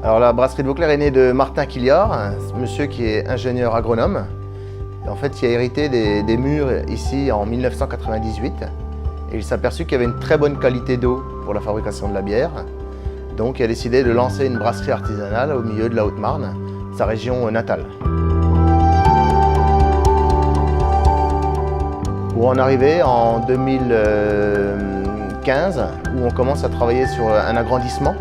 Alors la brasserie de Vauclair est née de Martin Quilliard, un monsieur qui est ingénieur agronome. Et en fait, il a hérité des murs ici en 1998. Et il s'est aperçu qu'il y avait une très bonne qualité d'eau pour la fabrication de la bière. Donc il a décidé de lancer une brasserie artisanale au milieu de la Haute-Marne, sa région natale. Pour en arriver en 2015, où on commence à travailler sur un agrandissement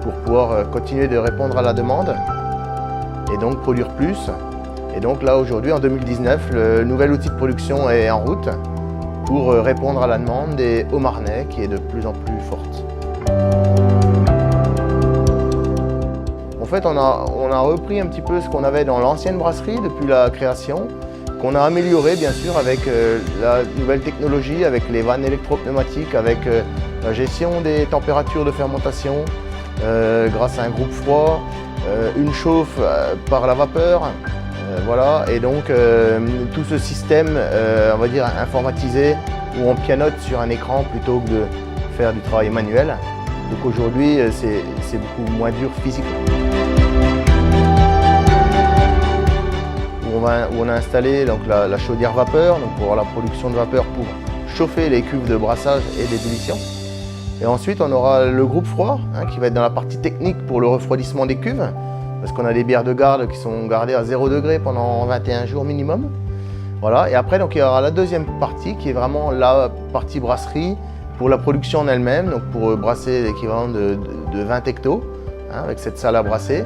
pour pouvoir continuer de répondre à la demande et donc produire plus. Et donc là aujourd'hui, en 2019, le nouvel outil de production est en route pour répondre à la demande des Haut-Marnais qui est de plus en plus forte. En fait, on a repris un petit peu ce qu'on avait dans l'ancienne brasserie depuis la création, qu'on a amélioré bien sûr avec la nouvelle technologie, avec les vannes électropneumatiques, avec la gestion des températures de fermentation, grâce à un groupe froid, une chauffe par la vapeur, voilà. Et donc tout ce système, on va dire informatisé, où on pianote sur un écran plutôt que de faire du travail manuel. Donc aujourd'hui, c'est beaucoup moins dur physiquement. Où on a installé donc, la chaudière vapeur, donc pour la production de vapeur pour chauffer les cuves de brassage et d'ébullition. Et ensuite, on aura le groupe froid qui va être dans la partie technique pour le refroidissement des cuves, parce qu'on a des bières de garde qui sont gardées à 0 degré pendant 21 jours minimum. Voilà. Et après, donc, il y aura la deuxième partie qui est vraiment la partie brasserie pour la production en elle-même, donc pour brasser l'équivalent de 20 hectos avec cette salle à brasser.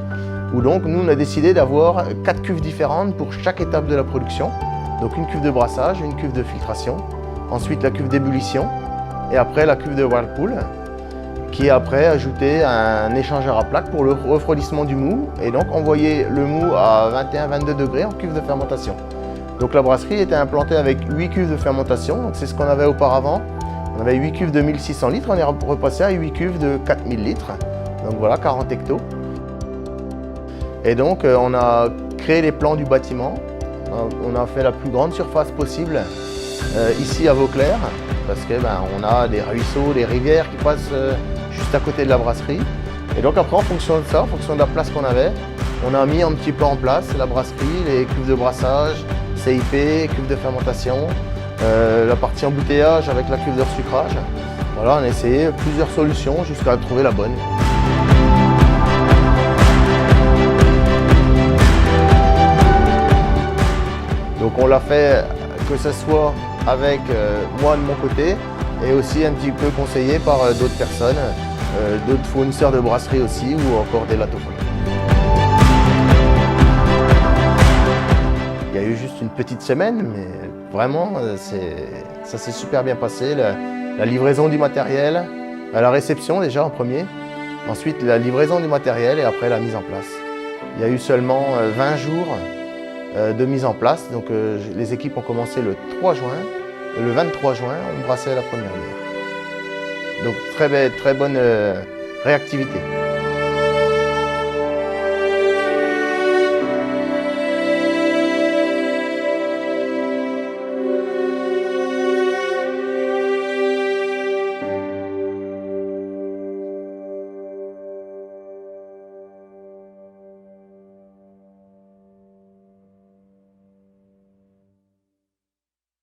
Où donc nous on a décidé d'avoir 4 cuves différentes pour chaque étape de la production. Donc une cuve de brassage, une cuve de filtration, ensuite la cuve d'ébullition et après la cuve de whirlpool qui est après ajouté un échangeur à plaques pour le refroidissement du mou et donc envoyer le mou à 21-22 degrés en cuve de fermentation. Donc la brasserie était implantée avec 8 cuves de fermentation, donc c'est ce qu'on avait auparavant. On avait 8 cuves de 1600 litres, on est repassé à 8 cuves de 4000 litres, donc voilà 40 hectos. Et donc on a créé les plans du bâtiment, on a fait la plus grande surface possible ici à Vauclair, parce que on a des ruisseaux, des rivières qui passent juste à côté de la brasserie. Et donc après en fonction de ça, en fonction de la place qu'on avait, on a mis un petit plan en place, la brasserie, les cuves de brassage, CIP, cuves de fermentation, la partie embouteillage avec la cuve de resucrage. Voilà, on a essayé plusieurs solutions jusqu'à trouver la bonne. Donc on l'a fait que ce soit avec moi de mon côté et aussi un petit peu conseillé par d'autres personnes, d'autres fournisseurs de brasserie aussi ou encore des latophones. Il y a eu juste une petite semaine, mais vraiment ça s'est super bien passé. La livraison du matériel, la réception déjà en premier, ensuite la livraison du matériel et après la mise en place. Il y a eu seulement 20 jours de mise en place. Donc les équipes ont commencé le 3 juin. Et le 23 juin, on brassait la première bière. Donc très bonne réactivité.